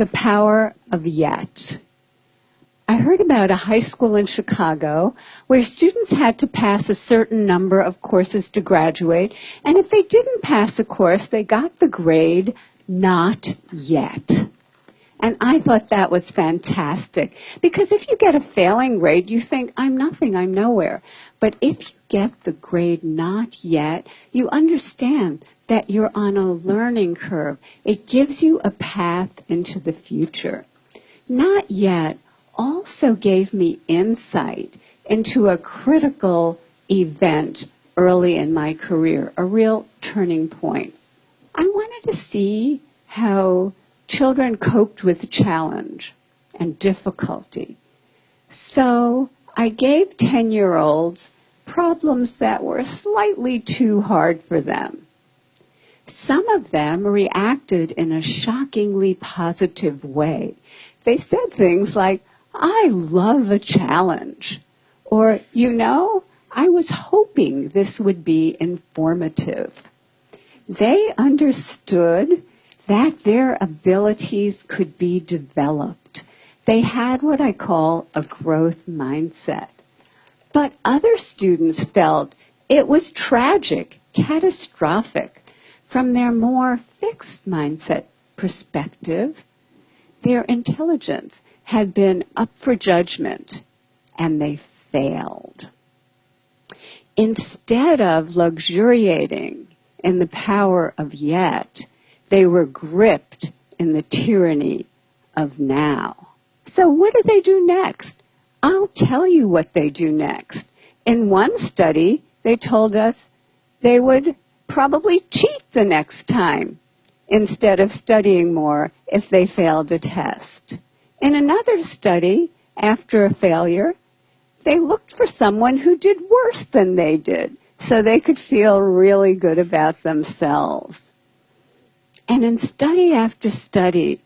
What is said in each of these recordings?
The power of yet. I heard about a high school in Chicago where students had to pass a certain number of courses to graduate, and if they didn't pass a course, they got the grade not yet. And I thought that was fantastic, because if you get a failing grade, you think, I'm nothing, I'm nowhere. But if you get the grade not yet, you understand that you're on a learning curve. It gives you a path into the future. Not yet also gave me insight into a critical event early in my career, a real turning point. I wanted to see how children coped with challenge and difficulty. So I gave 10-year-olds problems that were slightly too hard for them. Some of them reacted in a shockingly positive way. They said things like, I love a challenge, or, you know, I was hoping this would be informative. They understood that their abilities could be developed. They had what I call a growth mindset. But other students felt it was tragic, catastrophic. From their more fixed mindset perspective, their intelligence had been up for judgment, and they failed. Instead of luxuriating in the power of yet, they were gripped in the tyranny of now. So what do they do next? I'll tell you what they do next. In one study, they told us they would probably cheat the next time instead of studying more if they failed a test. In another study, after a failure, they looked for someone who did worse than they did so they could feel really good about themselves. And in study after study,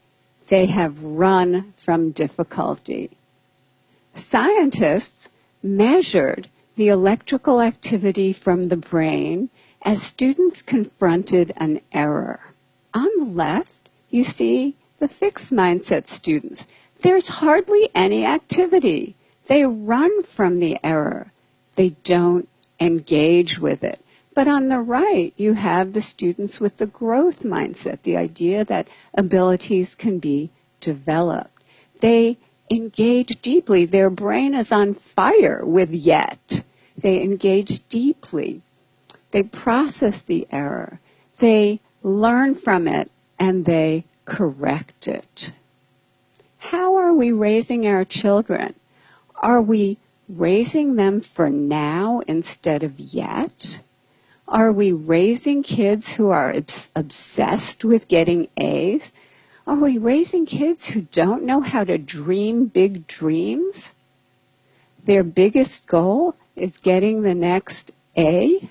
they have run from difficulty. Scientists measured the electrical activity from the brain as students confronted an error. On the left, you see the fixed mindset students. There's hardly any activity. They run from the error. They don't engage with it. But on the right, you have the students with the growth mindset, the idea that abilities can be developed. They engage deeply. Their brain is on fire with yet. They engage deeply. They process the error. They learn from it, and they correct it. How are we raising our children? Are we raising them for now instead of yet? Are we raising kids who are obsessed with getting A's? Are we raising kids who don't know how to dream big dreams? Their biggest goal is getting the next A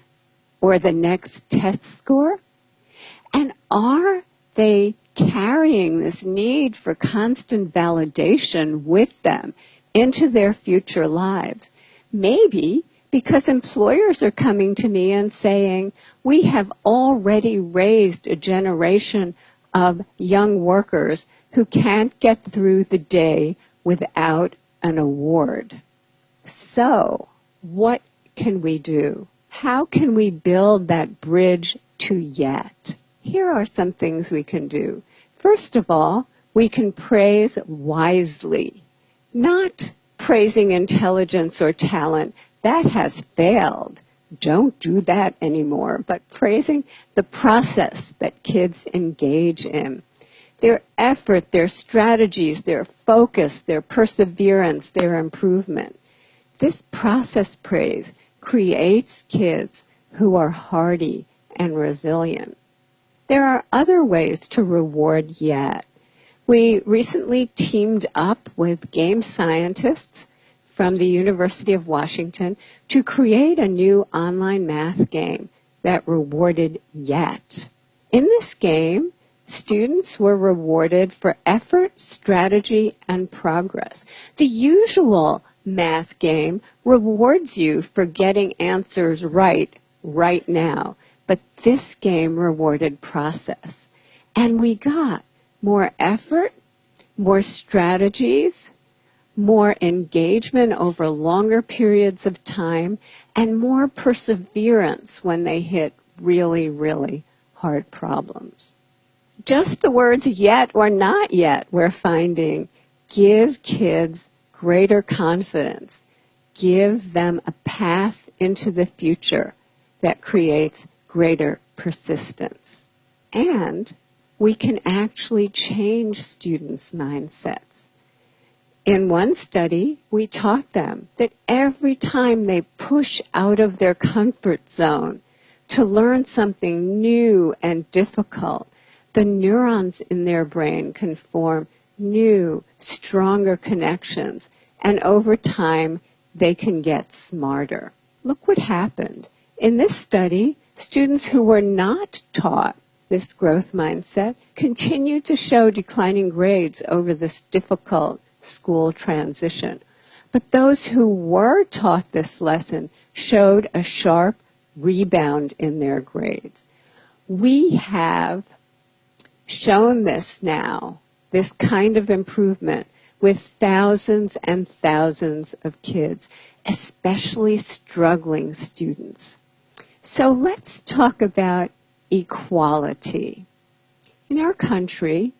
or the next test score? And are they carrying this need for constant validation with them into their future lives? Maybe because employers are coming to me and saying, we have already raised a generation of young workers who can't get through the day without an award. So, what can we do? How can we build that bridge to yet? Here are some things we can do. First of all, we can praise wisely, not praising intelligence or talent. That has failed. Don't do that anymore, but praising the process that kids engage in. Their effort, their strategies, their focus, their perseverance, their improvement. This process praise creates kids who are hardy and resilient. There are other ways to reward yet. We recently teamed up with game scientists from the University of Washington to create a new online math game that rewarded yet. In this game, students were rewarded for effort, strategy, and progress. The usual math game rewards you for getting answers right now, but this game rewarded process. And we got more effort, more strategies, more engagement over longer periods of time, and more perseverance when they hit really, really hard problems. Just the words yet or not yet, we're finding, give kids greater confidence, give them a path into the future that creates greater persistence. And we can actually change students' mindsets. In one study, we taught them that every time they push out of their comfort zone to learn something new and difficult, the neurons in their brain can form new, stronger connections, and over time, they can get smarter. Look what happened. In this study, students who were not taught this growth mindset continued to show declining grades over this difficult school transition. But those who were taught this lesson showed a sharp rebound in their grades. We have shown this now, this kind of improvement, with thousands and thousands of kids, especially struggling students. So let's talk about equality. In our country,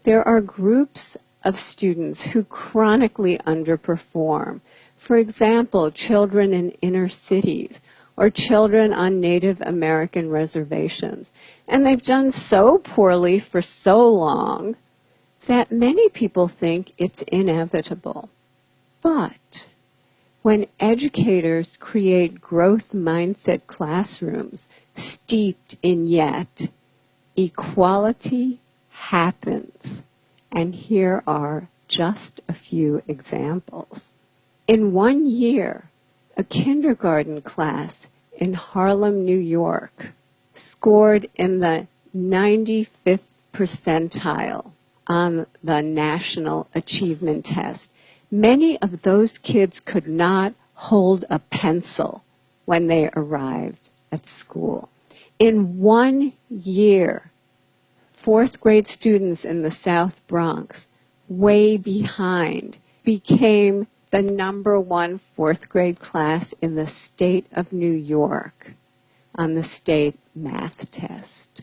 there are groups of students who chronically underperform. For example, children in inner cities or children on Native American reservations. And they've done so poorly for so long that many people think it's inevitable. But when educators create growth mindset classrooms steeped in yet, equality happens. And here are just a few examples. In 1 year, a kindergarten class in Harlem, New York, scored in the 95th percentile on the National Achievement Test. Many of those kids could not hold a pencil when they arrived at school. In 1 year, fourth grade students in the South Bronx, way behind, became the #1 fourth grade class in the state of New York on the state math test.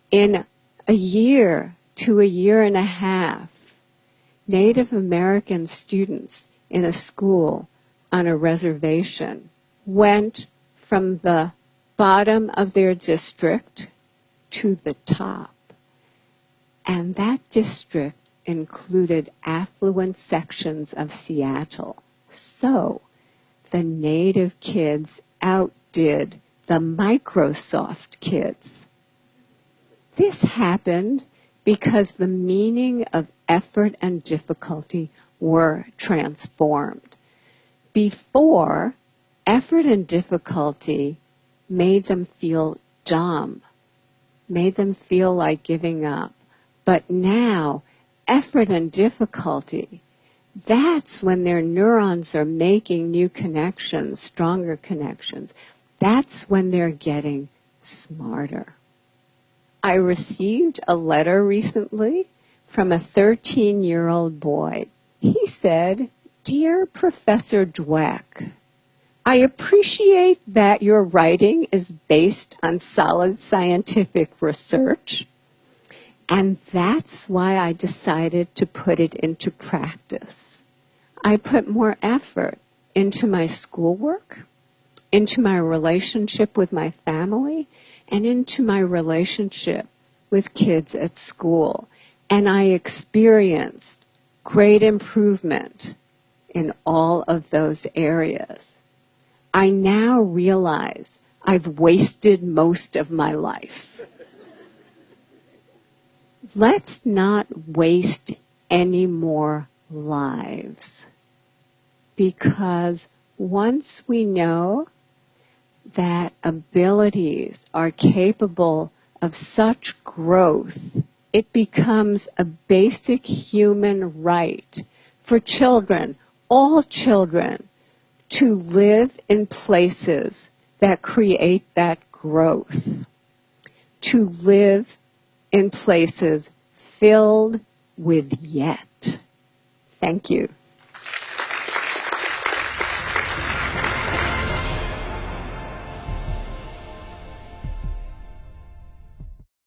In a year to a year and a half, Native American students in a school on a reservation went from the bottom of their district to the top. And that district included affluent sections of Seattle. So the Native kids outdid the Microsoft kids. This happened because the meaning of effort and difficulty were transformed. Before, effort and difficulty made them feel dumb, made them feel like giving up. But now, effort and difficulty, that's when their neurons are making new connections, stronger connections. That's when they're getting smarter. I received a letter recently from a 13-year-old boy. He said, "Dear Professor Dweck, I appreciate that your writing is based on solid scientific research, and that's why I decided to put it into practice. I put more effort into my schoolwork, into my relationship with my family, and into my relationship with kids at school. And I experienced great improvement in all of those areas. I now realize I've wasted most of my life." Let's not waste any more lives, because once we know that abilities are capable of such growth, it becomes a basic human right for children, all children, to live in places that create that growth, to live in places filled with yet. Thank you.